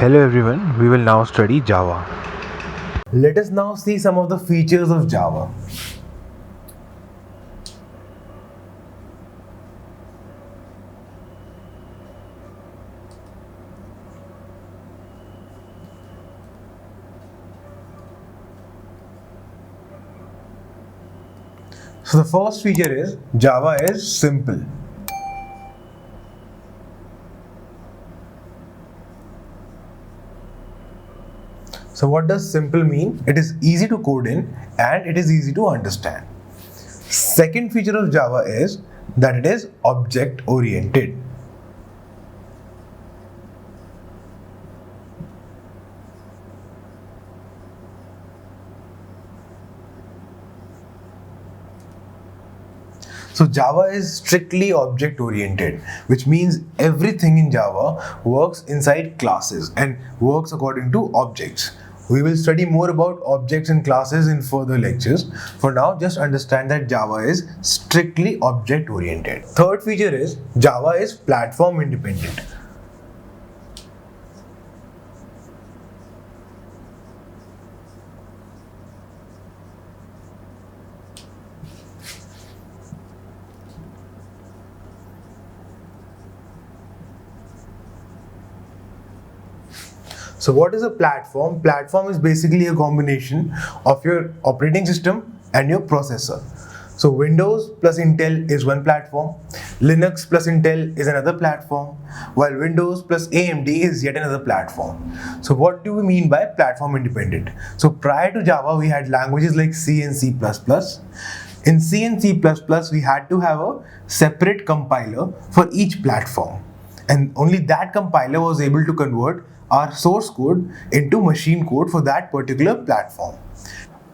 Hello everyone, we will now study Java. Let us now see some of the features of Java. So the first feature is Java is simple. So what does simple mean? It is easy to code in and it is easy to understand. Second feature of Java is that it is object oriented. So Java is strictly object oriented, which means everything in Java works inside classes and works according to objects. We will study more about objects and classes in further lectures. For now, just understand that Java is strictly object oriented. Third feature is Java is platform independent. So what is a platform? Platform is basically a combination of your operating system and your processor. So Windows plus Intel is one platform, Linux plus Intel is another platform, while Windows plus AMD is yet another platform. So what do we mean by platform independent? So prior to Java, we had languages like C and C++. In C and C++, we had to have a separate compiler for each platform. And only that compiler was able to convert our source code into machine code for that particular platform.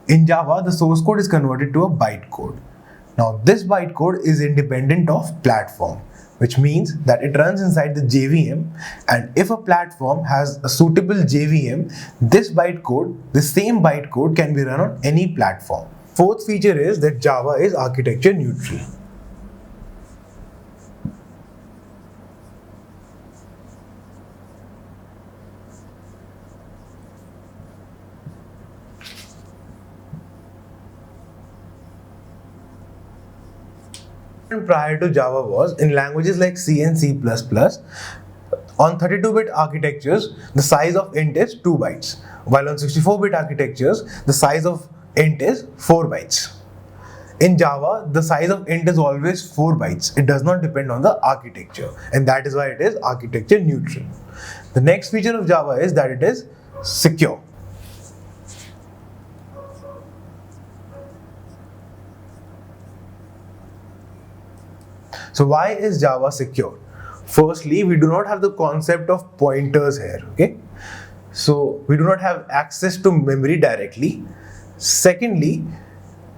In Java, the source code is converted to a bytecode. Now, this bytecode is independent of platform, which means that it runs inside the JVM, and if a platform has a suitable JVM, this bytecode, the same bytecode can be run on any platform. Fourth feature is that Java is architecture neutral. Prior to Java was in languages like C and C++. On 32-bit architectures, the size of int is 2 bytes, while on 64-bit architectures, the size of int is 4 bytes. In Java, the size of int is always 4 bytes. It does not depend on the architecture, and that is why it is architecture neutral. The next feature of Java is that it is secure. So why is Java secure? Firstly, we do not have the concept of pointers here, okay? So we do not have access to memory directly. Secondly,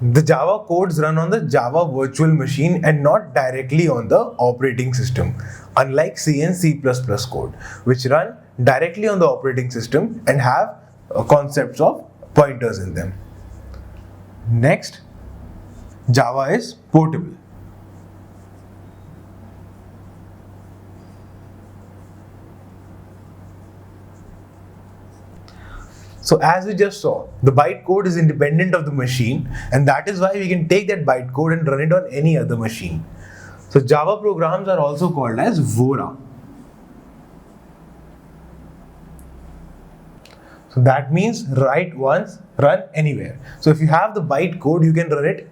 the Java codes run on the Java virtual machine and not directly on the operating system, unlike C and C++ code, which run directly on the operating system and have concepts of pointers in them. Next, Java is portable. So as we just saw, the bytecode is independent of the machine, and that is why we can take that bytecode and run it on any other machine. So Java programs are also called as VORA. So that means write once, run anywhere. So if you have the bytecode, you can run it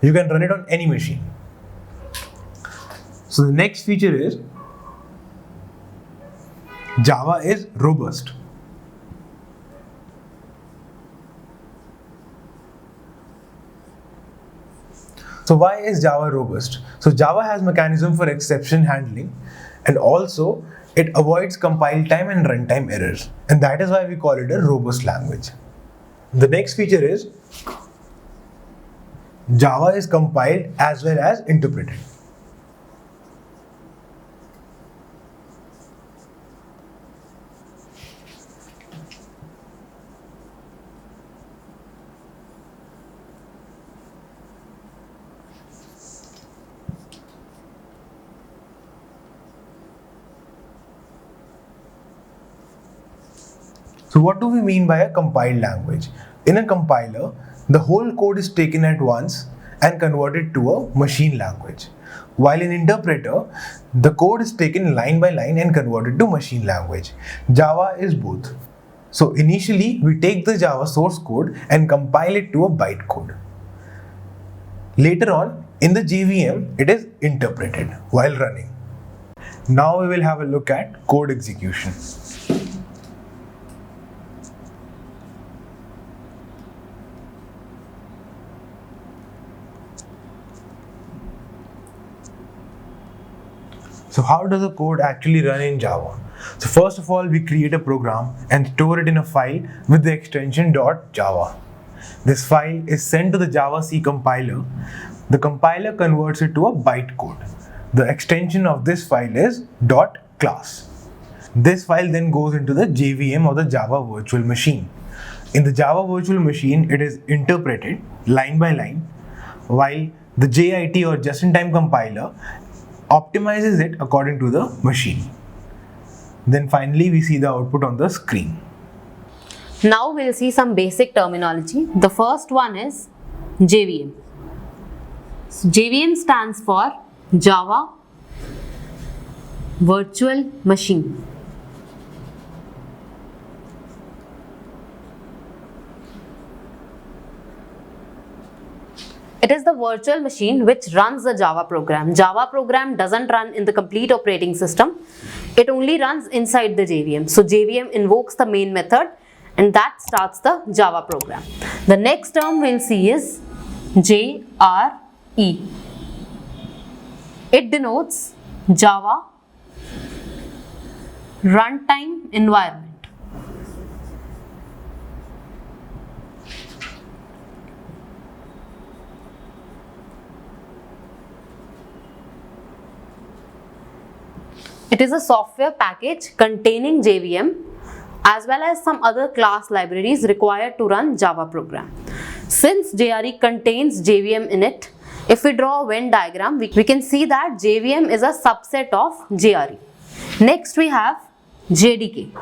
you can run it on any machine. So the next feature is Java is robust. So why is Java robust? So Java has mechanism for exception handling, and also it avoids compile time and runtime errors, and that is why we call it a robust language. The next feature is Java is compiled as well as interpreted. So what do we mean by a compiled language? In a compiler, the whole code is taken at once and converted to a machine language. While in interpreter, the code is taken line by line and converted to machine language. Java is both. So initially, we take the Java source code and compile it to a bytecode. Later on, in the JVM, it is interpreted while running. Now we will have a look at code execution. So how does the code actually run in Java? So first of all, we create a program and store it in a file with the extension .java. This file is sent to the Java C compiler. The compiler converts it to a bytecode. The extension of this file is .class. This file then goes into the JVM or the Java virtual machine. In the Java virtual machine, it is interpreted line by line, while the JIT or just-in-time compiler optimizes it according to the machine. Then finally we see the output on the screen. Now we'll see some basic terminology. The first one is JVM. So JVM stands for Java Virtual Machine. It is the virtual machine which runs the Java program. Java program doesn't run in the complete operating system. It only runs inside the JVM. So JVM invokes the main method and that starts the Java program. The next term we'll see is JRE. It denotes Java Runtime Environment. It is a software package containing JVM as well as some other class libraries required to run Java program. Since JRE contains JVM in it, if we draw a Venn diagram, we can see that JVM is a subset of JRE. Next we have JDK.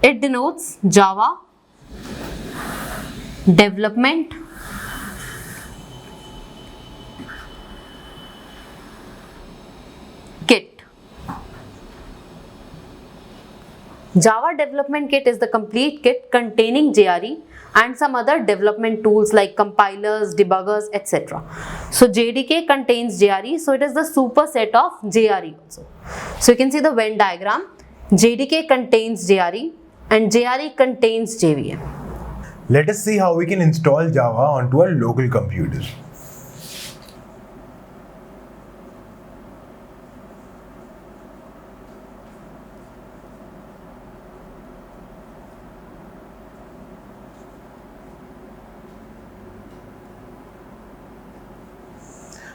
It denotes Java Development Kit. Java Development Kit is the complete kit containing JRE and some other development tools like compilers, debuggers, etc. So JDK contains JRE, so it is the superset of JRE also. So you can see the Venn diagram. JDK contains JRE and JRE contains JVM. Let us see how we can install Java onto our local computers.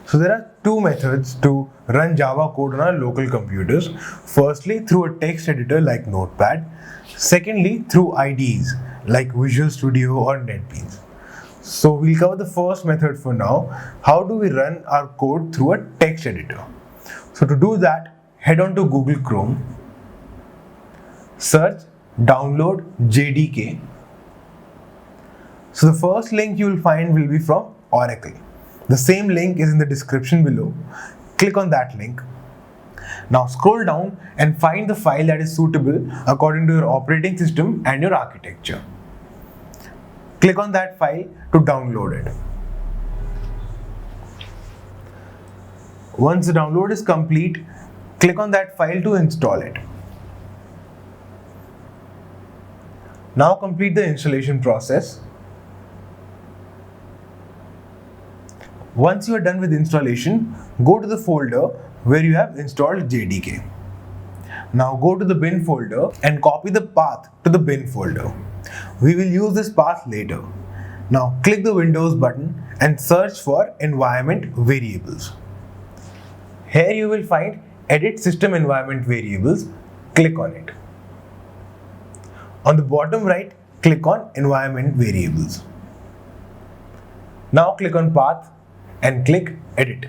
So there are two methods to run Java code on our local computers. Firstly, through a text editor like Notepad. Secondly, through IDEs like Visual Studio or NetBeans. So we'll cover the first method for now. How do we run our code through a text editor? So to do that, head on to Google Chrome, search download JDK. So the first link you will find will be from Oracle. The same link is in the description below. Click on that link. Now scroll down and find the file that is suitable according to your operating system and your architecture. Click on that file to download it. Once the download is complete, click on that file to install it. Now complete the installation process. Once you are done with installation, go to the folder where you have installed JDK. Now go to the bin folder and copy the path to the bin folder. We will use this path later. Now click the Windows button and search for environment variables. Here you will find Edit System Environment Variables. Click on it. On the bottom right, click on Environment Variables. Now click on Path and click Edit.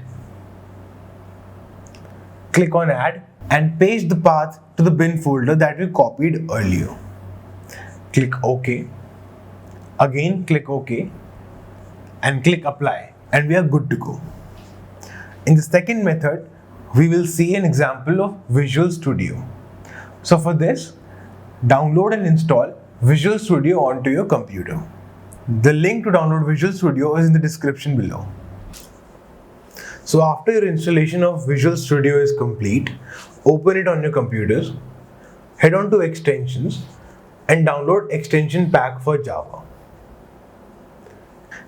Click on Add and paste the path to the bin folder that we copied earlier. Click OK. Again click OK and click apply, and we are good to go. In the second method, we will see an example of Visual Studio. So for this, download and install Visual Studio onto your computer. The link to download Visual Studio is in the description below. So after your installation of Visual Studio is complete, open it on your computers, head on to extensions and download extension pack for Java.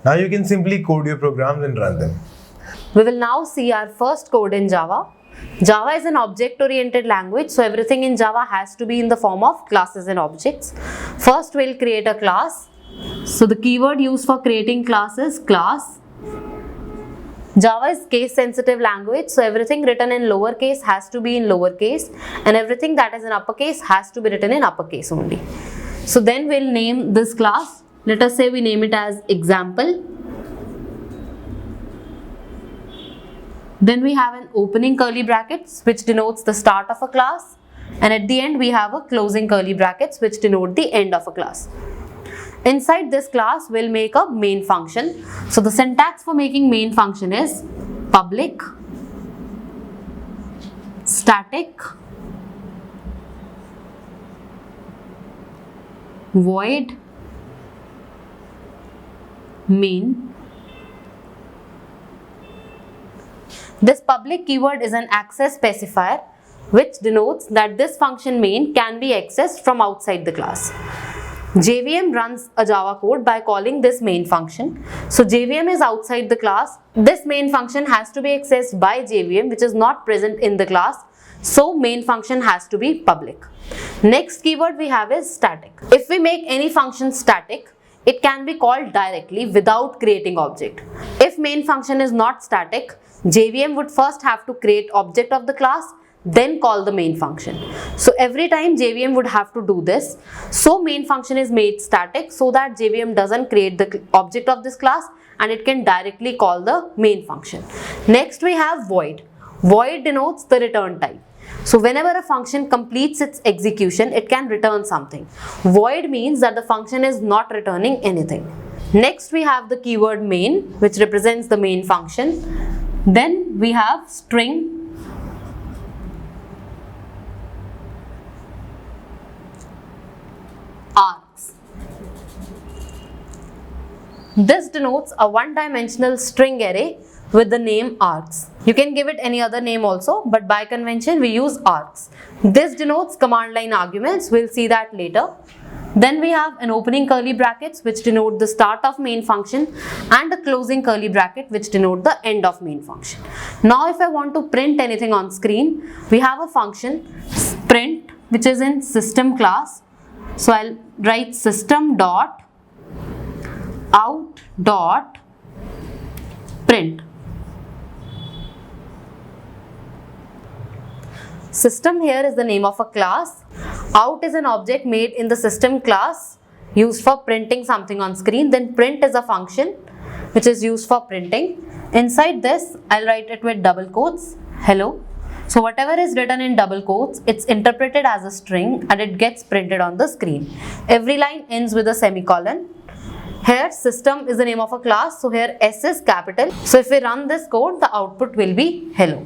Now you can simply code your programs and run them. We will now see our first code in Java. Java is an object-oriented language, so everything in Java has to be in the form of classes and objects. First, we'll create a class. So the keyword used for creating class is class. Java is case-sensitive language, so everything written in lowercase has to be in lowercase, and everything that is in uppercase has to be written in uppercase only. So then we'll name this class. Let us say we name it as example. Then we have an opening curly brackets which denotes the start of a class, and at the end we have a closing curly brackets which denote the end of a class. Inside this class we'll make a main function. So the syntax for making main function is public static void main. This public keyword is an access specifier which denotes that this function main can be accessed from outside the class. JVM runs a Java code by calling this main function. So JVM is outside the class. This main function has to be accessed by JVM, which is not present in the class. So main function has to be public. Next keyword we have is static. If we make any function static, it can be called directly without creating object. If main function is not static, JVM would first have to create object of the class, then call the main function. So every time JVM would have to do this. So main function is made static so that JVM doesn't create the object of this class and it can directly call the main function. Next we have void. Void denotes the return type. So whenever a function completes its execution, it can return something. Void means that the function is not returning anything. Next we have the keyword main, which represents the main function. Then we have string args. This denotes a one-dimensional string array with the name args. You can give it any other name also, but by convention we use args. This denotes command line arguments. We'll see that later. Then we have an opening curly brackets which denote the start of main function and a closing curly bracket which denote the end of main function. Now if I want to print anything on screen, we have a function print which is in system class. So I'll write system dot out dot print. System here is the name of a class. Out is an object made in the system class used for printing something on screen. Then print is a function which is used for printing. Inside this, I'll write it with double quotes, hello. So whatever is written in double quotes, it's interpreted as a string and it gets printed on the screen. Every line ends with a semicolon. Here system is the name of a class, so here S is capital. So if we run this code, the output will be hello.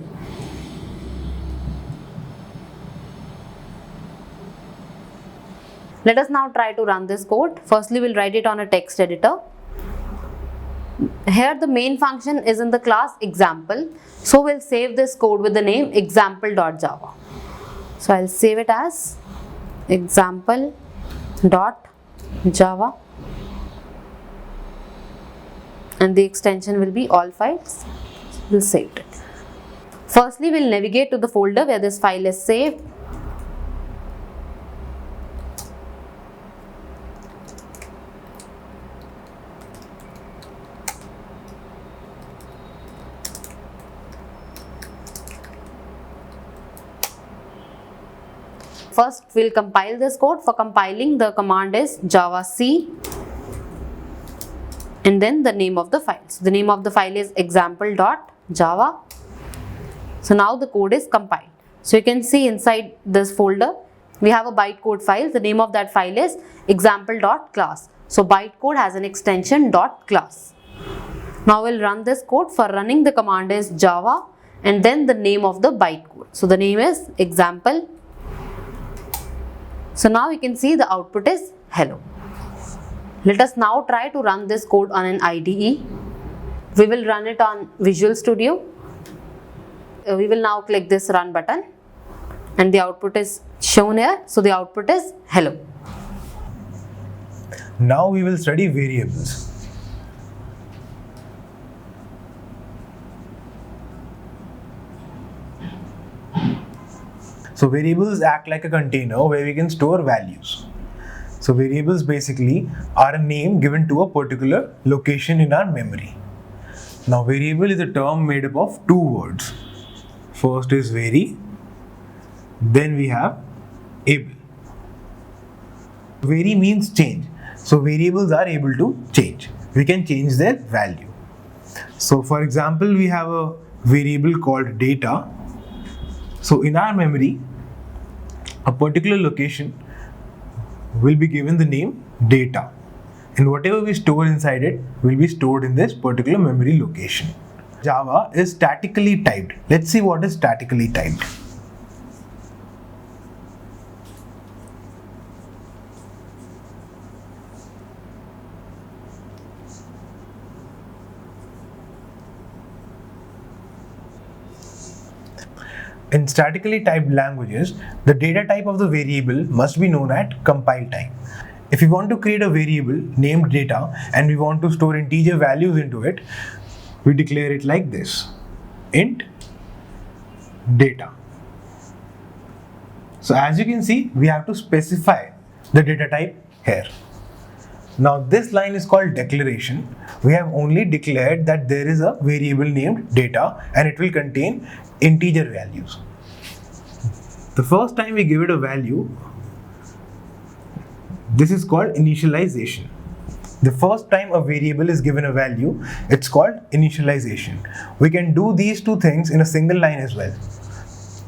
Let us now try to run this code. Firstly, we'll write it on a text editor. Here the main function is in the class example. So we'll save this code with the name example.java. So I'll save it as example.java. And the extension will be all files. We'll save it. Firstly, we'll navigate to the folder where this file is saved. First, we'll compile this code. For compiling, the command is javac and then the name of the file. So the name of the file is example.java. So now the code is compiled. So you can see inside this folder, we have a bytecode file. The name of that file is example.class. So bytecode has an extension .class. Now we'll run this code. For running, the command is java and then the name of the bytecode. So the name is example. So now you can see the output is hello. Let us now try to run this code on an IDE. We will run it on Visual Studio. We will now click this run button and the output is shown here. So the output is hello. Now we will study variables. So variables act like a container where we can store values. So variables basically are a name given to a particular location in our memory. Now variable is a term made up of two words. First is vary, then we have able. Vary means change. So variables are able to change. We can change their value. So for example, we have a variable called data. So in our memory, a particular location will be given the name data, and whatever we store inside it will be stored in this particular memory location. Java is statically typed. Let's see what is statically typed. In statically typed languages, the data type of the variable must be known at compile time. If we want to create a variable named data and we want to store integer values into it, we declare it like this: int data. So as you can see, we have to specify the data type here. Now this line is called declaration. We have only declared that there is a variable named data and it will contain integer values. The first time we give it a value, this is called initialization. The first time a variable is given a value, it's called initialization. We can do these two things in a single line as well.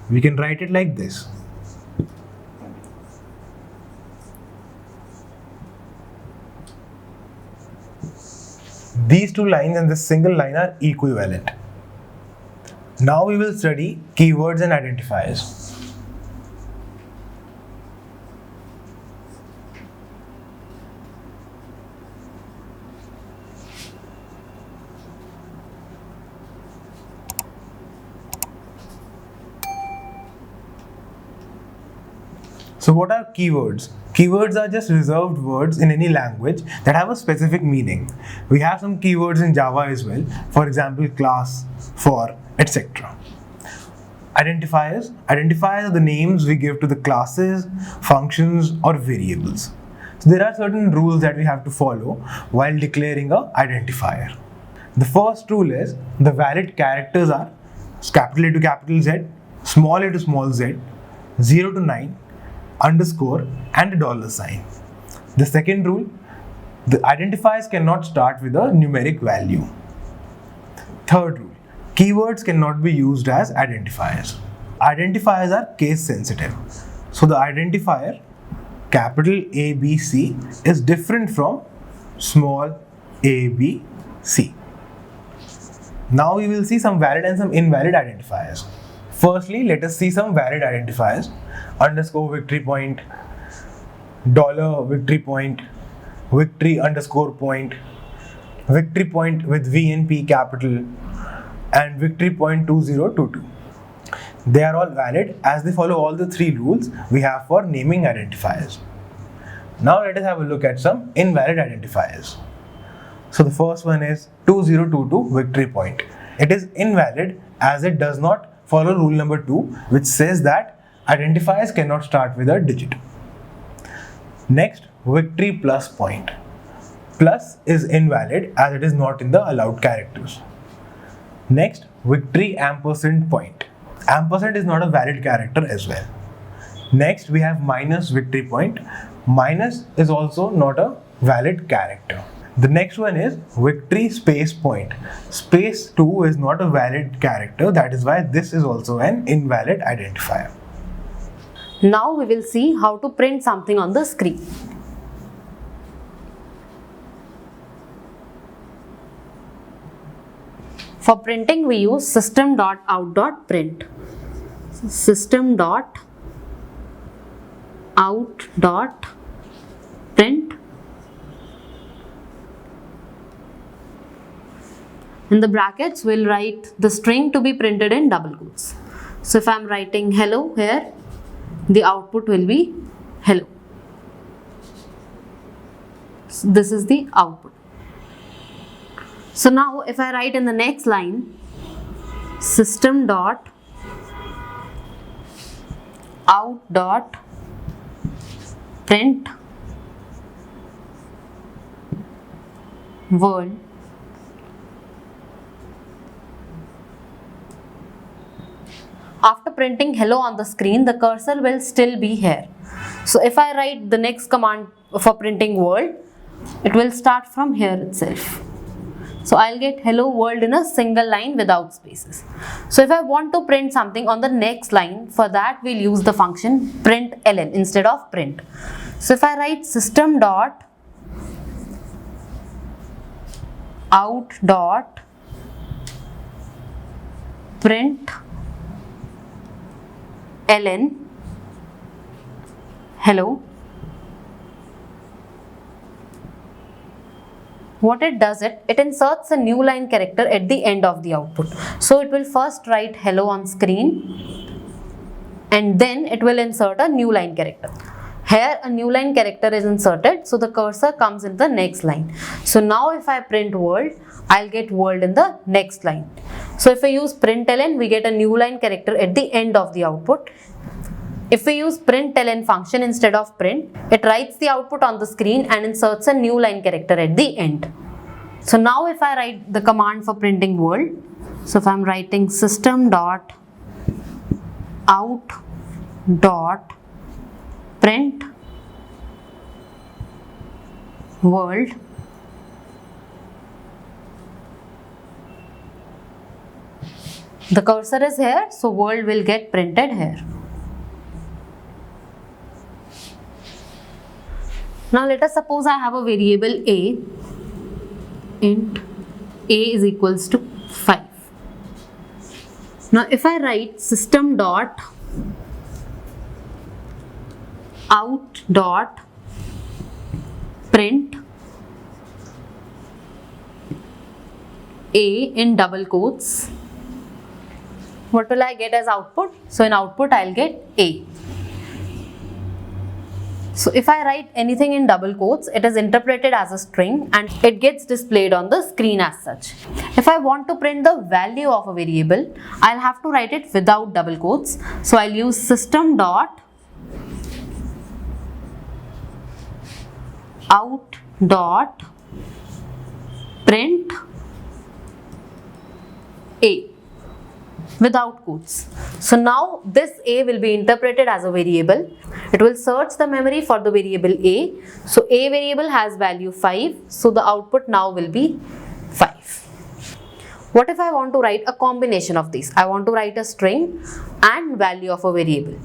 We can write it like this: these two lines and this single line are equivalent. Now we will study keywords and identifiers. So what are keywords? Keywords are just reserved words in any language that have a specific meaning. We have some keywords in Java as well. For example, class, for, etc. Identifiers. Identifiers are the names we give to the classes, functions, or variables. So there are certain rules that we have to follow while declaring an identifier. The first rule is the valid characters are capital A to capital Z, small a to small z, 0 to 9, underscore, and a dollar sign. The second rule, the identifiers cannot start with a numeric value. Third rule, keywords cannot be used as identifiers. Identifiers are case sensitive. So the identifier capital ABC is different from small abc. Now we will see some valid and some invalid identifiers. Firstly, let us see some valid identifiers. Underscore victory point, dollar victory point, victory underscore point, victory point with V and P capital, and victory point 2022. They are all valid as they follow all the three rules we have for naming identifiers. Now let us have a look at some invalid identifiers. So the first one is 2022 victory point. It is invalid as it does not follow rule number 2, which says that identifiers cannot start with a digit. Next, victory plus point. Plus is invalid as it is not in the allowed characters. Next, victory ampersand point. Ampersand is not a valid character as well. Next, we have minus victory point. Minus is also not a valid character. The next one is victory space point. Space 2 is not a valid character, that is why this is also an invalid identifier. Now we will see how to print something on the screen. For printing we use system.out.print. System.out.print. In the brackets we'll write the string to be printed in double quotes. So if I'm writing hello here, the output will be hello. So this is the output. So now if I write in the next line system.out.print world, after printing hello on the screen, the cursor will still be here. So if I write the next command for printing world, it will start from here itself. So I'll get hello world in a single line without spaces. So if I want to print something on the next line, for that we'll use the function println instead of print. So if I write system.out.println hello, what it does, it inserts a new line character at the end of the output. So it will first write hello on screen and then it will insert a new line character. Here a new line character is inserted, so the cursor comes in the next line. So now if I print world, I'll get world in the next line. So if I use println, we get a new line character at the end of the output. If we use println function instead of print, it writes the output on the screen and inserts a new line character at the end. So now if I write the command for printing world, so if I'm writing system.out.print world, the cursor is here, so world will get printed here. Now let us suppose I have a variable a, int a is equals to 5. Now if I write system.out.print a in double quotes, what will I get as output? So in output I'll get a. So if I write anything in double quotes, it is interpreted as a string and it gets displayed on the screen as such. If I want to print the value of a variable, I'll have to write it without double quotes. So I'll use system.out.print a without quotes. So now this a will be interpreted as a variable. It will search the memory for the variable a. So a variable has value 5. So the output now will be 5. What if I want to write a combination of these? I want to write a string and value of a variable.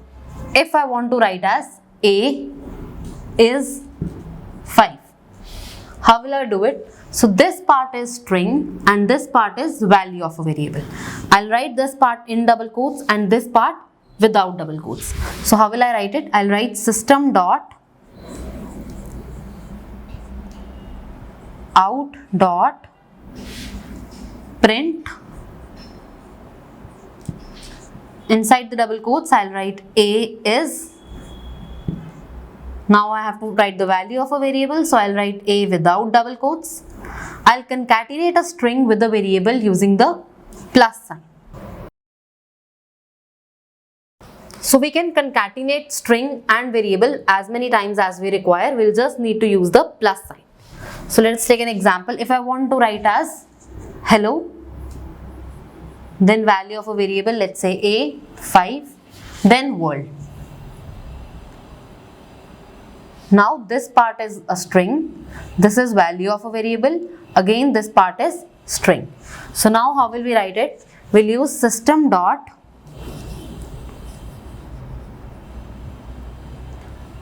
If I want to write as a is 5, how will I do it? So this part is string and this part is value of a variable. I'll write this part in double quotes and this part without double quotes. So how will I write it? I'll write system.out.print. Inside the double quotes, I'll write a is. Now I have to write the value of a variable, so I'll write a without double quotes. I'll concatenate a string with the variable using the plus sign. So we can concatenate string and variable as many times as we require. We'll just need to use the plus sign. So let's take an example. If I want to write as hello, then value of a variable, let's say a, 5, then world. Now this part is a string, this is value of a variable, again this part is string. So now how will we write it? We'll use system dot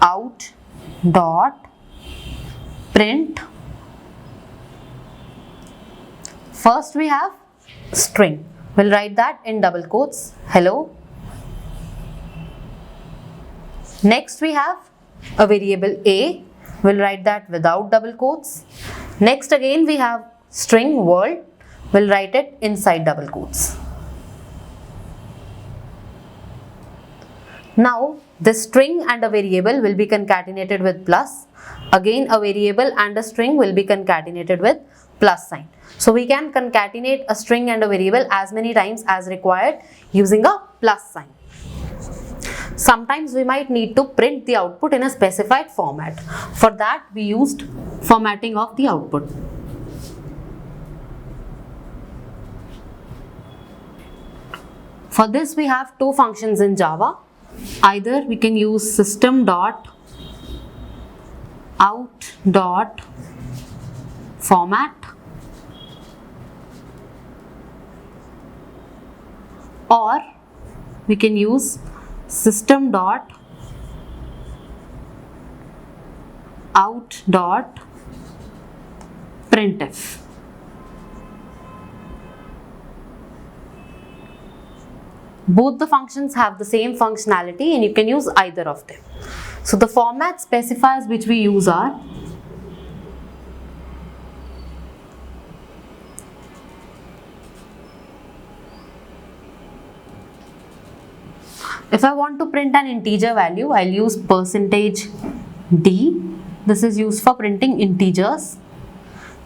out dot print. First we have string, we'll write that in double quotes, hello. Next we have a variable a, we'll write that without double quotes. Next again we have string world, we'll write it inside double quotes. Now this string and a variable will be concatenated with plus. Again a variable and a string will be concatenated with plus sign. So we can concatenate a string and a variable as many times as required using a plus sign. Sometimes we might need to print the output in a specified format. For that we used formatting of the output. For this we have two functions in Java. Either we can use system dot out dot format, or we can use system dot out dot printf. Both the functions have the same functionality and you can use either of them. So the format specifiers which we use are if I want to print an integer value, I'll use %d. This is used for printing integers.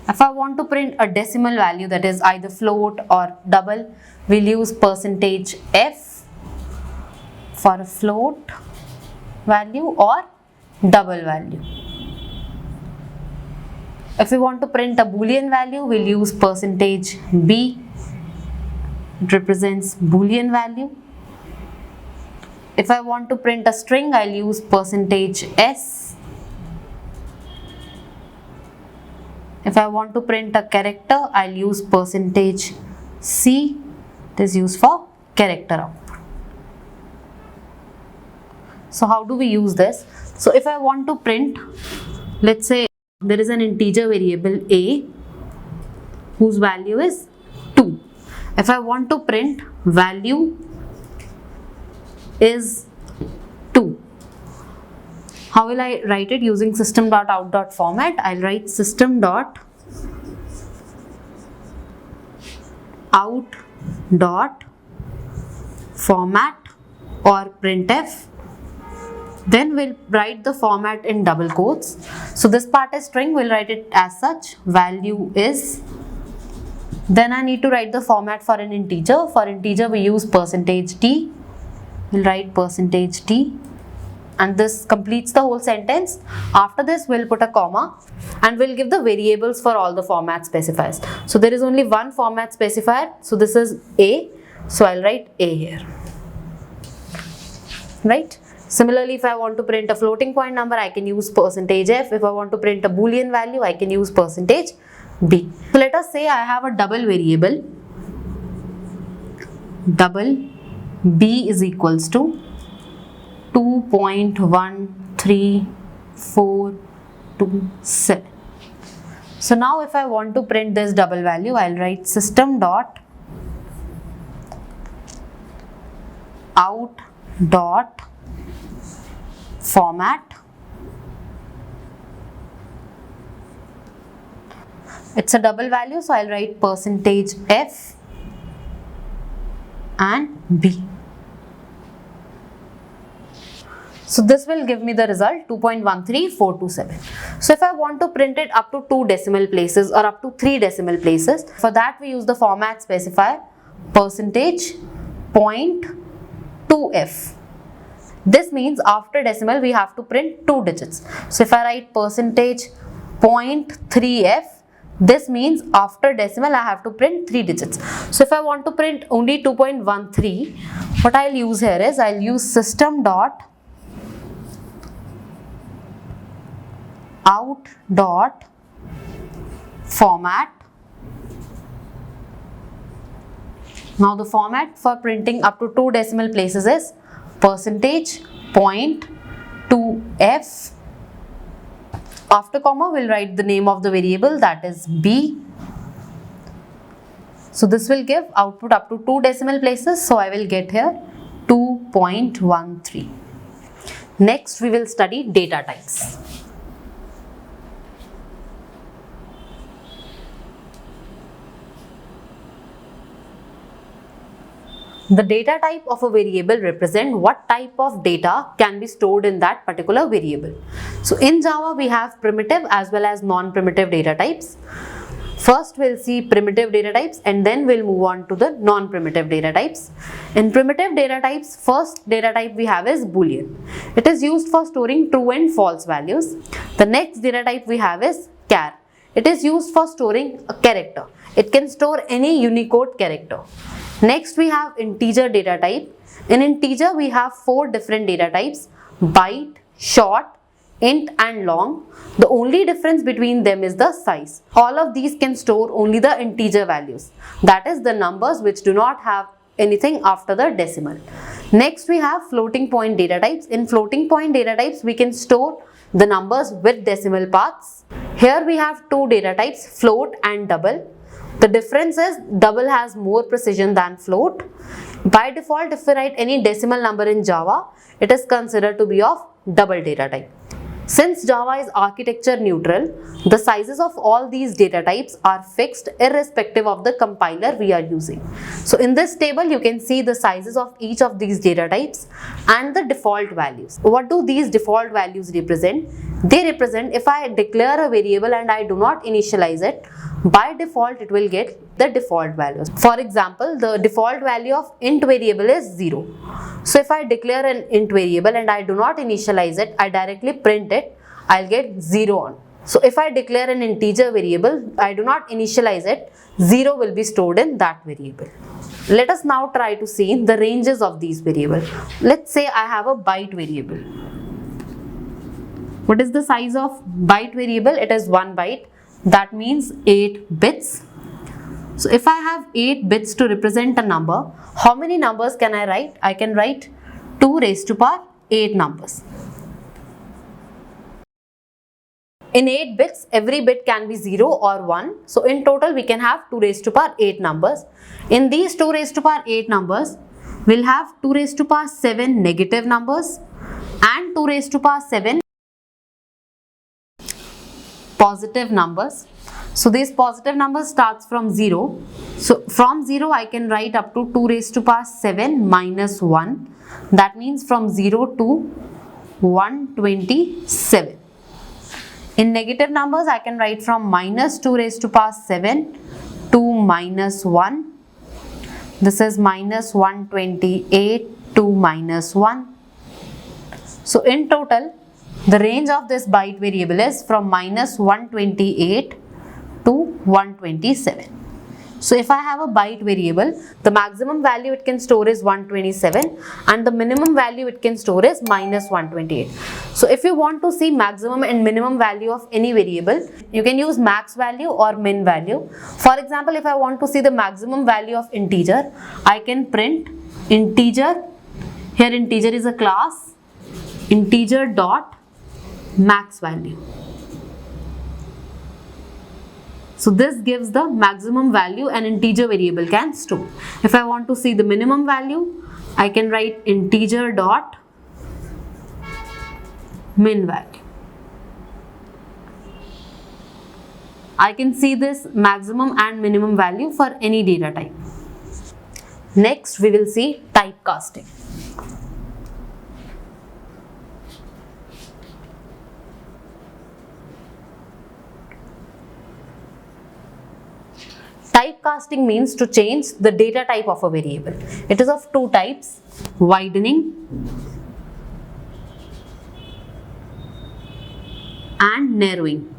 If I want to print a decimal value, that is either float or double, we'll use %f for a float value or double value. If we want to print a boolean value, we'll use %b. It represents boolean value. If I want to print a string, I'll use %s. If I want to print a character, I'll use %c. It is used for character output. So how do we use this? So if I want to print, let's say there is an integer variable a whose value is 2. If I want to print value is 2, how will I write it? Using system.out.format, I'll write system.out.format or printf. Then we'll write the format in double quotes. So this part is string, we'll write it as such, value is. Then I need to write the format for an integer. For integer we use %t. We'll write %t. And this completes the whole sentence. After this we'll put a comma and we'll give the variables for all the format specifiers. So there is only one format specifier, so this is a, so I'll write a here, right? Similarly, if I want to print a floating point number, I can use %f. If I want to print a boolean value, I can use %b. So let us say I have a double variable, double b is equals to 2.13427. So now if I want to print this double value, I'll write system.out.format. It's a double value, so I'll write %f and b. So this will give me the result 2.13427. So if I want to print it up to 2 decimal places or up to 3 decimal places, for that we use the format specifier %.2f. This means after decimal we have to print 2 digits. So if I write %.3f, this means after decimal I have to print 3 digits. So if I want to print only 2.13, what I'll use here is I'll use system.out.print out dot format. Now the format for printing up to 2 decimal places is percentage point to F. After comma, we'll write the name of the variable, that is B. So this will give output up to 2 decimal places. So I will get here 2.13. Next, we will study data types. The data type of a variable represent what type of data can be stored in that particular variable. So in Java, we have primitive as well as non-primitive data types. First, we'll see primitive data types and then we'll move on to the non-primitive data types. In primitive data types, first data type we have is Boolean. It is used for storing true and false values. The next data type we have is char. It is used for storing a character. It can store any Unicode character. Next, we have integer data type. In integer, we have 4 different data types: byte, short, int and long. The only difference between them is the size. All of these can store only the integer values, that is the numbers which do not have anything after the decimal. Next, we have floating point data types. In floating point data types, we can store the numbers with decimal paths. Here we have 2 data types, float and double. The difference is double has more precision than float. By default, if we write any decimal number in Java, it is considered to be of double data type. Since Java is architecture neutral, the sizes of all these data types are fixed irrespective of the compiler we are using. So in this table, you can see the sizes of each of these data types and the default values. What do these default values represent? They represent if I declare a variable and I do not initialize it, by default it will get the default values. For example, the default value of int variable is 0. So if I declare an int variable and I do not initialize it, I directly print it, I'll get 0 on. So if I declare an integer variable, I do not initialize it, 0 will be stored in that variable. Let us now try to see the ranges of these variables. Let's say I have a byte variable. What is the size of byte variable? It is 1 byte. That means 8 bits. So if I have 8 bits to represent a number, how many numbers can I write? I can write 2 raised to power 8 numbers. In 8 bits, every bit can be 0 or 1. So in total, we can have 2 raised to power 8 numbers. In these 2 raised to power 8 numbers, we'll have 2 raised to power 7 negative numbers and 2 raised to power 7 positive numbers. So these positive numbers starts from 0. So from 0 I can write up to 2 raised to power 7 minus 1. That means from 0 to 127. In negative numbers I can write from minus 2 raised to power 7 to minus 1. This is minus 128 to minus 1. So in total, the range of this byte variable is from minus 128 to 127. So if I have a byte variable, the maximum value it can store is 127 and the minimum value it can store is minus 128. So if you want to see maximum and minimum value of any variable, you can use max value or min value. For example, if I want to see the maximum value of integer, I can print integer. Here integer is a class, integer dot max value. So this gives the maximum value an integer variable can store. If I want to see the minimum value, I can write integer dot min value. I can see this maximum and minimum value for any data type. Next, we will see typecasting. Typecasting means to change the data type of a variable. It is of 2 types, widening and narrowing.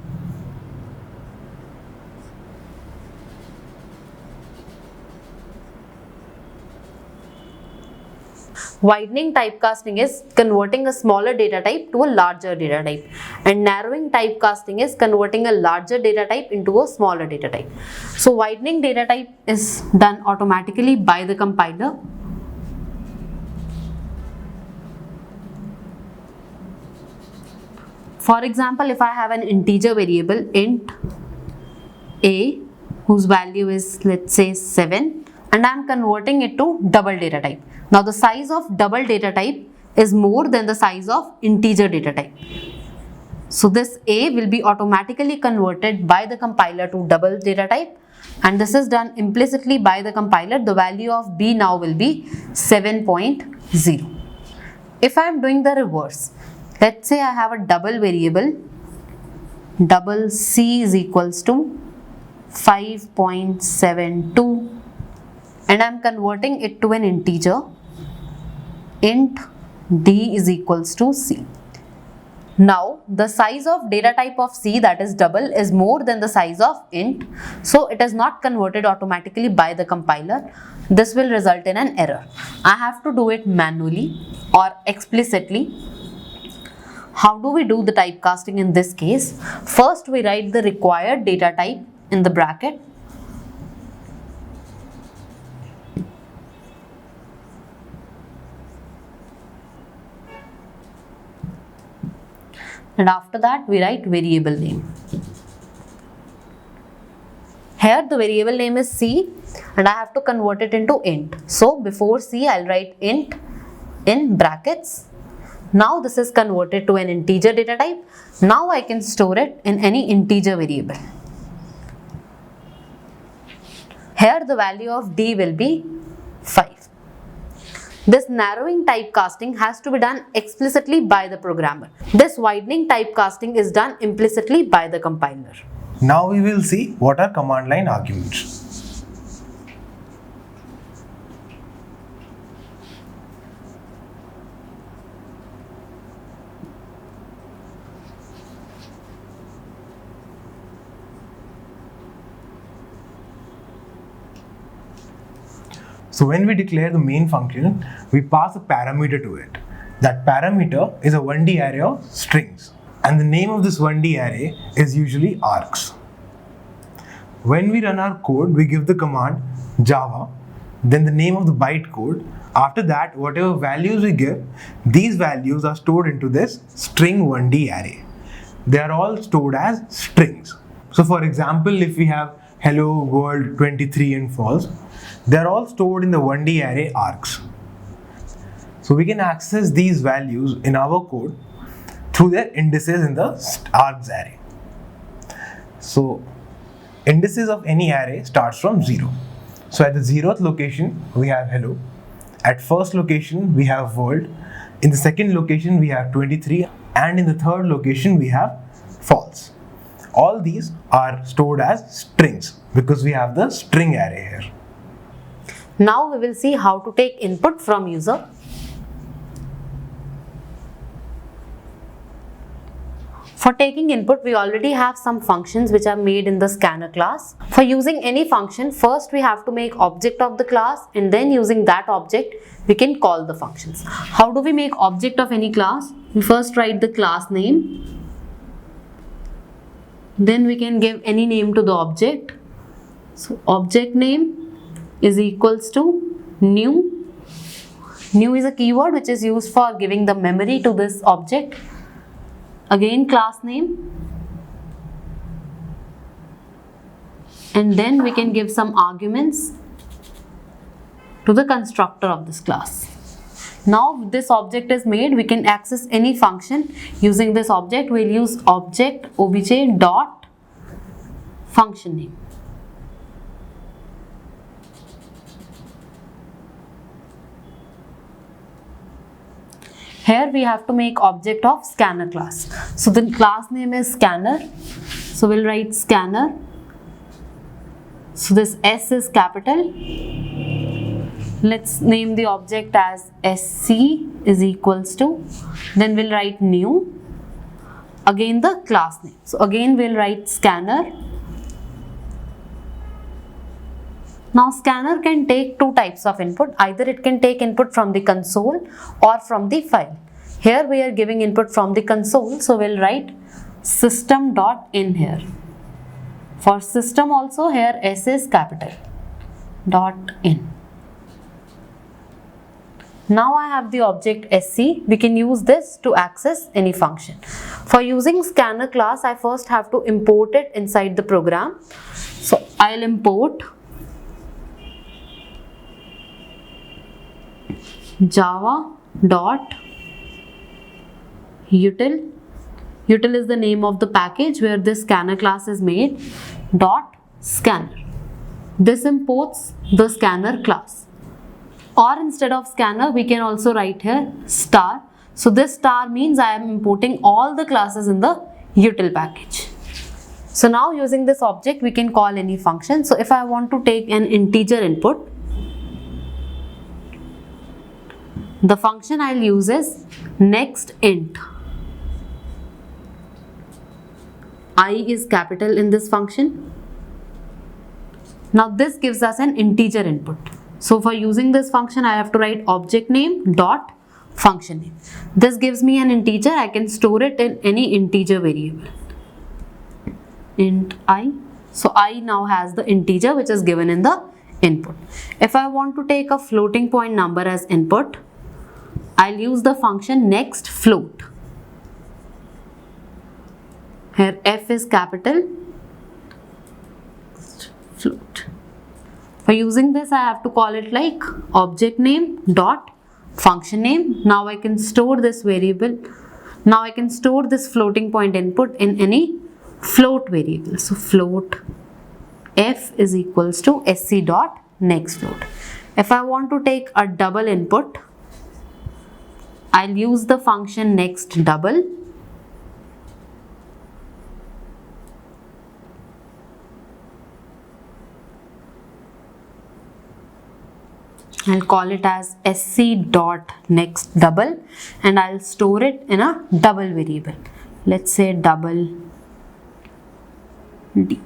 Widening typecasting is converting a smaller data type to a larger data type, and narrowing typecasting is converting a larger data type into a smaller data type. So widening data type is done automatically by the compiler. For example, if I have an integer variable int a whose value is, let's say, 7, and I am converting it to double data type. Now the size of double data type is more than the size of integer data type. So this a will be automatically converted by the compiler to double data type, and this is done implicitly by the compiler. The value of b now will be 7.0. If I am doing the reverse, let's say I have a double variable, double c is equals to 5.72, and I am converting it to an integer, int d is equals to c. Now the size of data type of c, that is double, is more than the size of int, so it is not converted automatically by the compiler. This will result in an error. I have to do it manually or explicitly. How do we do the typecasting in this case? First we write the required data type in the bracket. And after that we write variable name. Here the variable name is c, and I have to convert it into int. So before c I'll write int in brackets. Now this is converted to an integer data type. Now I can store it in any integer variable. Here the value of d will be 5. This narrowing typecasting has to be done explicitly by the programmer. This widening typecasting is done implicitly by the compiler. Now we will see what are command line arguments. So when we declare the main function, we pass a parameter to it. That parameter is a 1D array of strings, and the name of this 1D array is usually args. When we run our code, we give the command java, then the name of the bytecode. After that, whatever values we give, these values are stored into this string 1D array. They are all stored as strings. So for example, if we have hello world 23 and false, they are all stored in the 1D array args. So we can access these values in our code through their indices in the args array. So indices of any array starts from 0. So at the 0th location we have hello, at first location we have world, in the second location we have 23, and in the third location we have false. All these are stored as strings because we have the string array here. Now we will see how to take input from user. For taking input, we already have some functions which are made in the scanner class. For using any function, first we have to make object of the class, and then using that object we can call the functions. How do we make object of any class? We first write the class name, then we can give any name to the object. So object name is equals to new. New is a keyword which is used for giving the memory to this object. Again class name, and then we can give some arguments to the constructor of this class. Now this object is made, we can access any function using this object. We'll use object obj dot function name. Here we have to make object of scanner class. So the class name is scanner. So we'll write scanner. So this S is capital. Let's name the object as SC is equals to. Then we'll write new. Again the class name. So again we'll write scanner. Now scanner can take two types of input. Either it can take input from the console or from the file. Here we are giving input from the console, so we'll write system.in here. For system also, here S is capital .in. Now I have the object SC. We can use this to access any function. For using scanner class, I first have to import it inside the program. So I'll import java.util. Util is the name of the package where this scanner class is made. .scanner. This imports the scanner class. Or instead of scanner, we can also write here star. So this star means I am importing all the classes in the util package. So now using this object, we can call any function. So if I want to take an integer input, the function I'll use is next int. I is capital in this function. Now this gives us an integer input. So for using this function, I have to write object name dot function name. This gives me an integer. I can store it in any integer variable. Int I. So I now has the integer which is given in the input. If I want to take a floating point number as input, I'll use the function next float. Here f is capital float. For using this, I have to call it like object name dot function name. Now I can store this variable. Now I can store this floating point input in any float variable. So float f is equals to sc dot next float. If I want to take a double input, I'll use the function next double. I'll call it as sc dot next double and I'll store it in a double variable. Let's say double d.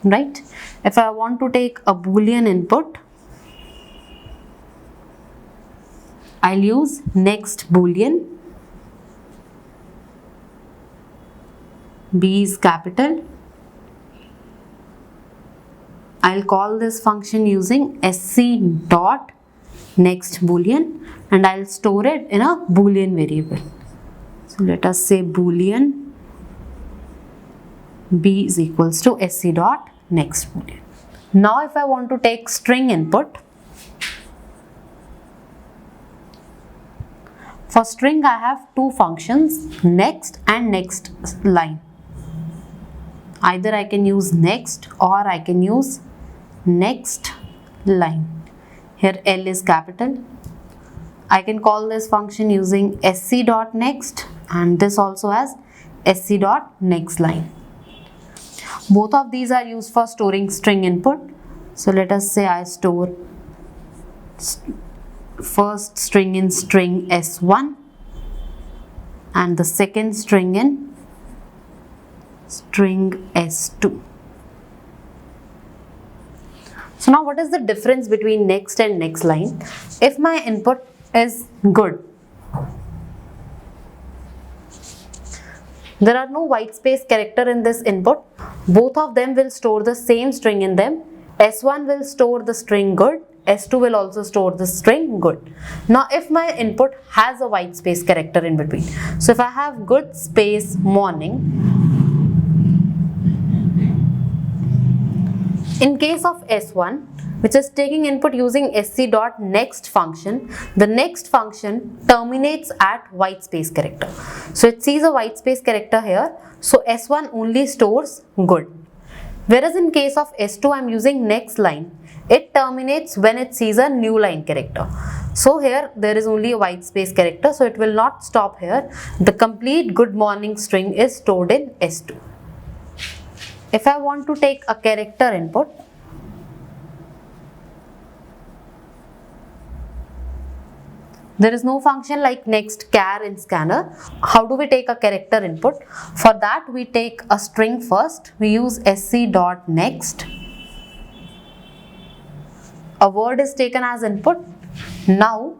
Right? If I want to take a boolean input, I'll use next boolean. B is capital. I'll call this function using sc dot next boolean and I'll store it in a boolean variable. So let us say boolean b is equals to sc dot next boolean. Now if I want to take string input, for string I have two functions, next and next line. Either I can use next or I can use next line. Here L is capital. I can call this function using sc dot next and this also has sc dot next line. Both of these are used for storing string input. So let us say I store first string in string s1 and the second string in string s2. So now what is the difference between next and next line? If my input is good, there are no white space character in this input. Both of them will store the same string in them. S1 will store the string good, S2 will also store the string good. Now if my input has a white space character in between, so if I have good space morning, in case of S1, which is taking input using sc dot next function, the next function terminates at white space character. So it sees a white space character here, so S1 only stores good. Whereas in case of S2, I am using next line. It terminates when it sees a new line character. So here there is only a white space character, so it will not stop here. The complete good morning string is stored in S2. If I want to take a character input, there is no function like next char in scanner. How do we take a character input? For that we take a string first. We use sc dot next a word is taken as input. Now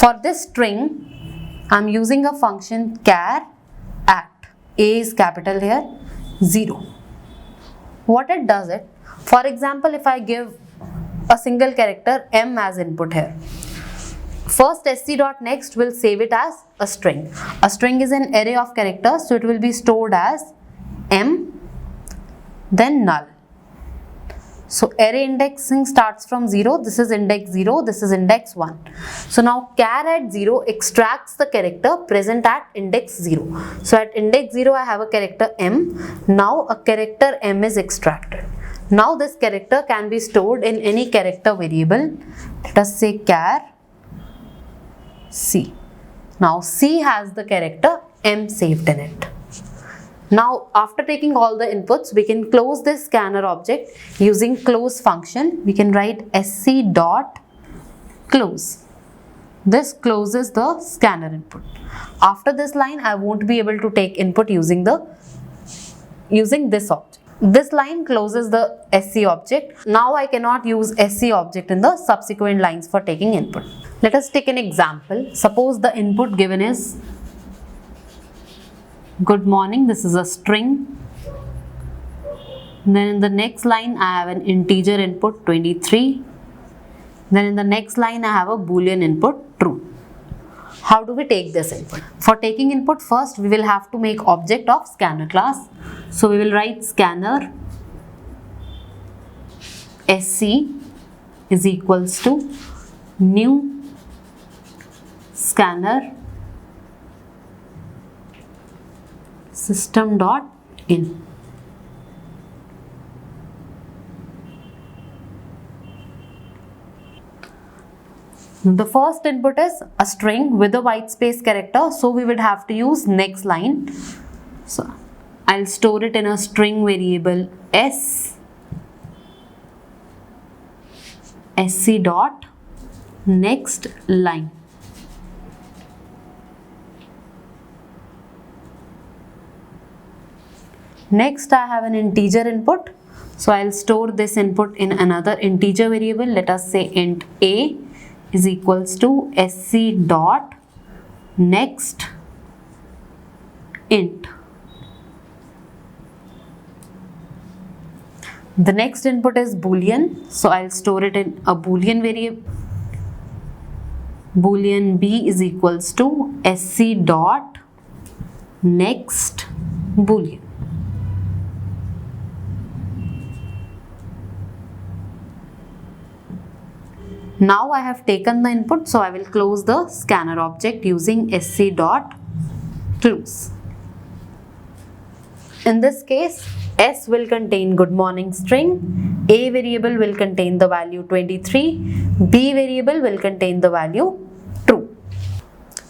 for this string, I'm using a function char at, A is capital here, 0. What it does it, for example, if I give a single character M as input here, first sc.next will save it as a string. A string is an array of characters, so it will be stored as M, then null. So array indexing starts from 0, this is index 0, this is index 1. So now char at 0 extracts the character present at index 0. So at index 0 I have a character M, now a character M is extracted. Now this character can be stored in any character variable. Let us say char C. Now C has the character M saved in it. Now after taking all the inputs, we can close this scanner object using close function. We can write sc dot close. This closes the scanner input. After this line, I won't be able to take input using this object. This line closes the sc object. Now I cannot use sc object in the subsequent lines for taking input. Let us take an example. Suppose the input given is good morning. This is a string. Then in the next line I have an integer input 23. Then in the next line I have a boolean input true. How do we take this input? For taking input, first we will have to make object of scanner class. So we will write scanner sc is equals to new scanner system.in. The first input is a string with a white space character, so we would have to use next line. So I'll store it in a string variable sc dot next line. Next I have an integer input, so I'll store this input in another integer variable. Let us say int a is equals to sc dot next int. The next input is boolean, so I'll store it in a boolean variable. Boolean b is equals to sc dot next boolean. Now I have taken the input, so I will close the scanner object using sc dot close. In this case, S will contain good morning string, A variable will contain the value 23, B variable will contain the value true.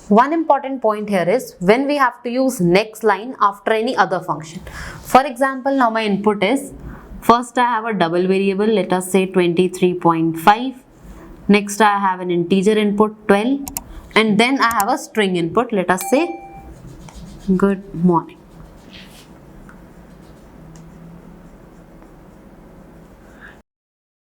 One important point here is when we have to use next line after any other function. For example, now my input is, first I have a double variable, let us say 23.5. Next I have an integer input 12, and then I have a string input, let us say good morning.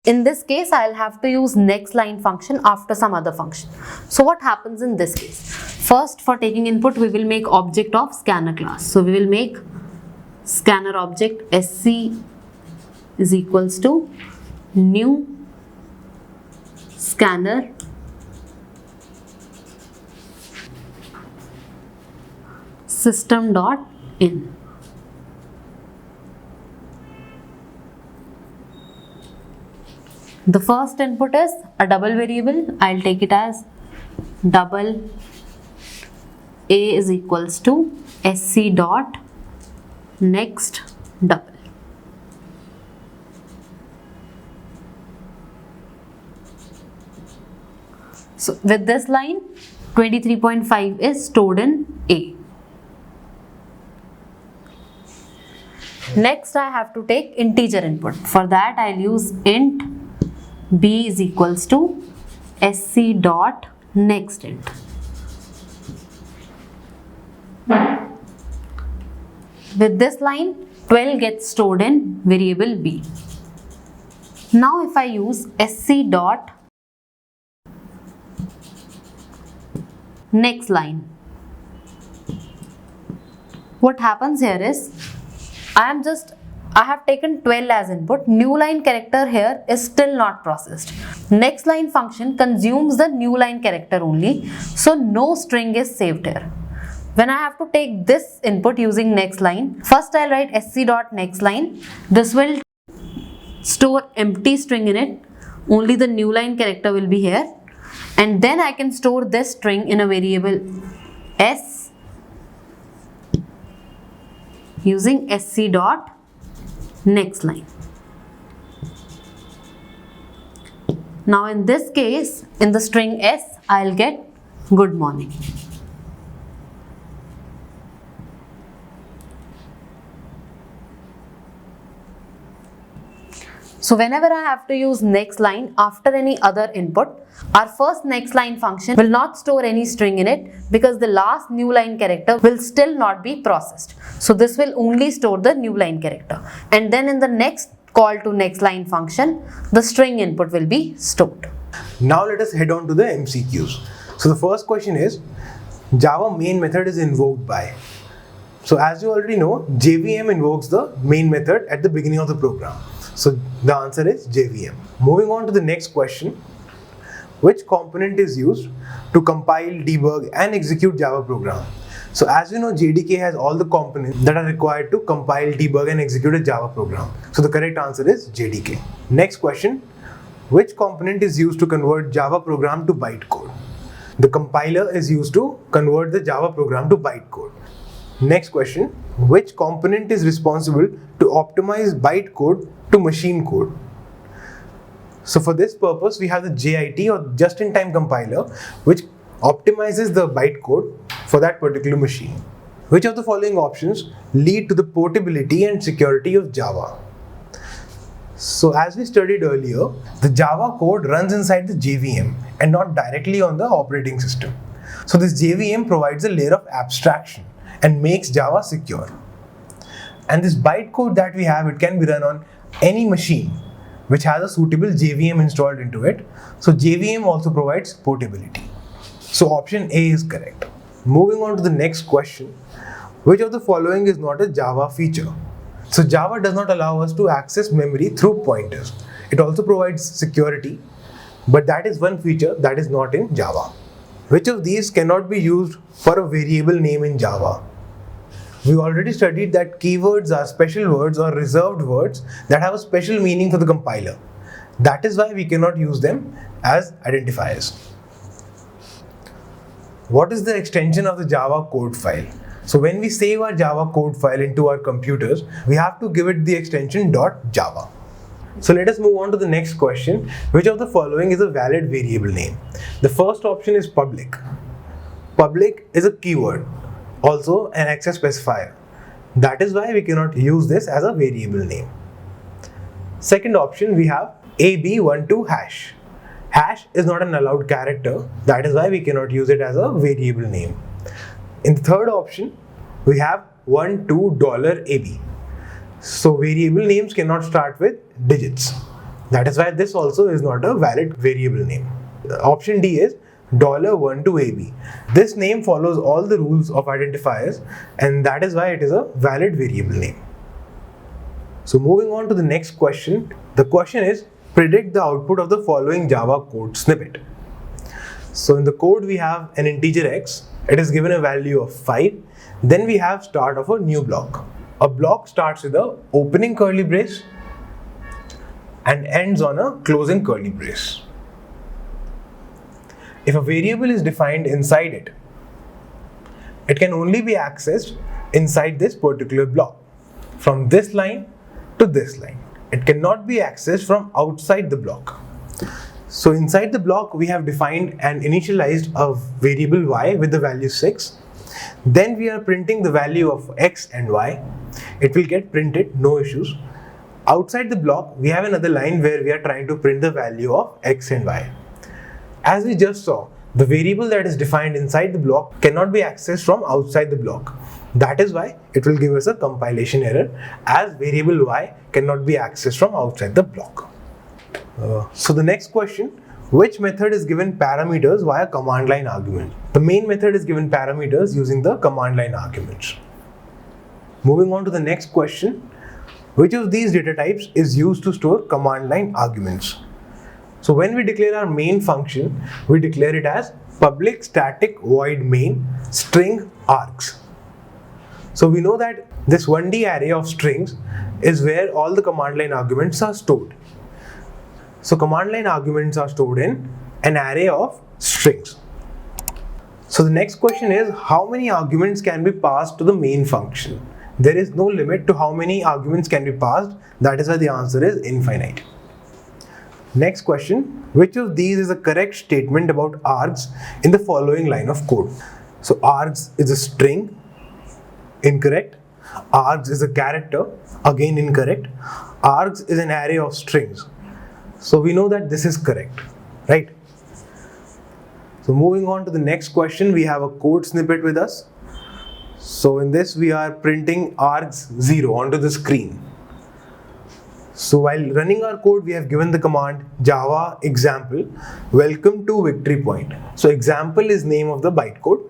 In this case, I'll have to use next line function after some other function. So what happens in this case? First, for taking input, we will make object of scanner class. So we will make scanner object sc is equals to new scanner system.in. The first input is a double variable. I'll take it as double A is equals to sc dot next double. So with this line, 23.5 is stored in A. Next I have to take integer input. For that I'll use int b is equals to sc dot next int. With this line, 12 gets stored in variable b. Now if I use sc dot next line. What happens here is, I have taken 12 as input. New line character here is still not processed. Next line function consumes the new line character only, so no string is saved here. When I have to take this input using next line, first I'll write sc.nextLine. This will store empty string in it. Only the new line character will be here. And then I can store this string in a variable s using sc.nextLine. Now in this case, in the string s, I'll get good morning. So whenever I have to use next line after any other input, our first next line function will not store any string in it because the last new line character will still not be processed. So this will only store the new line character. And then in the next call to next line function, the string input will be stored. Now let us head on to the MCQs. So the first question is, Java main method is invoked by. So as you already know, JVM invokes the main method at the beginning of the program. So the answer is JVM. Moving on to the next question, which component is used to compile, debug and execute Java program? So as you know, JDK has all the components that are required to compile, debug and execute a Java program. So the correct answer is JDK. Next question, which component is used to convert Java program to bytecode? The compiler is used to convert the Java program to bytecode. Next question, which component is responsible to optimize bytecode to machine code? So for this purpose, we have the JIT or just-in-time compiler, which optimizes the bytecode for that particular machine. Which of the following options lead to the portability and security of Java? So as we studied earlier, the Java code runs inside the JVM and not directly on the operating system. So this JVM provides a layer of abstraction and makes Java secure. And this bytecode that we have, it can be run on any machine which has a suitable JVM installed into it. So JVM also provides portability. So option A is correct. Moving on to the next question, which of the following is not a Java feature? So Java does not allow us to access memory through pointers. It also provides security, but that is one feature that is not in Java. Which of these cannot be used for a variable name in Java? We already studied that keywords are special words or reserved words that have a special meaning for the compiler. That is why we cannot use them as identifiers. What is the extension of the Java code file? So when we save our Java code file into our computers, we have to give it the extension .java. So let us move on to the next question. Which of the following is a valid variable name? The first option is public. Public is a keyword, also an access specifier. That is why we cannot use this as a variable name. Second option, we have AB12 hash. Hash is not an allowed character. That is why we cannot use it as a variable name. In the third option, we have $12 So variable names cannot start with digits. That is why this also is not a valid variable name. Option D is $12 This name follows all the rules of identifiers, and that is why it is a valid variable name. So moving on to the next question. The question is, predict the output of the following Java code snippet. So in the code we have an integer x. It is given a value of 5. Then we have start of a new block. A block starts with a opening curly brace and ends on a closing curly brace. If a variable is defined inside it, it can only be accessed inside this particular block, from this line to this line. It cannot be accessed from outside the block. So inside the block, we have defined and initialized a variable y with the value 6. Then we are printing the value of x and y. It will get printed, no issues. Outside the block, we have another line where we are trying to print the value of x and y. As we just saw, the variable that is defined inside the block cannot be accessed from outside the block. That is why it will give us a compilation error, as variable y cannot be accessed from outside the block. So the next question, Which method is given parameters via command line argument? The main method is given parameters using the command line arguments. Moving on to the next question. Which of these data types is used to store command line arguments? So when we declare our main function, we declare it as public static void main string args. So we know that this 1D array of strings is where all the command line arguments are stored. So command line arguments are stored in an array of strings. So the next question is, how many arguments can be passed to the main function? There is no limit to how many arguments can be passed. That is why the answer is infinite. Next question, which of these is a correct statement about args in the following line of code? So args is a string, incorrect. Args is a character, again incorrect. Args is an array of strings. So we know that this is correct, right? So moving on to the next question, we have a code snippet with us. So in this we are printing args 0 onto the screen. So while running our code, we have given the command java example welcome to victory point. So example is name of the bytecode.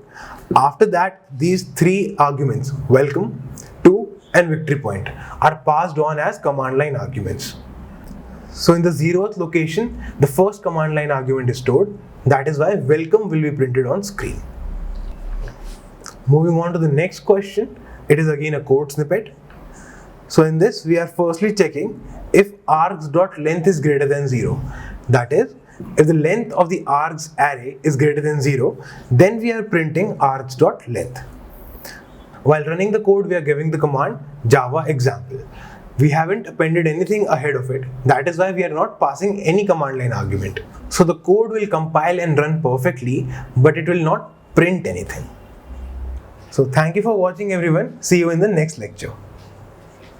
After that, these three arguments welcome, to and victory point are passed on as command line arguments. So in the 0th location, the first command line argument is stored. That is why welcome will be printed on screen. Moving on to the next question, it is again a code snippet. So in this, we are firstly checking if args.length is greater than 0. That is, if the length of the args array is greater than 0, then we are printing args.length. While running the code, we are giving the command java example. We haven't appended anything ahead of it. That is why we are not passing any command line argument. So the code will compile and run perfectly, but it will not print anything. So thank you for watching everyone. See you in the next lecture.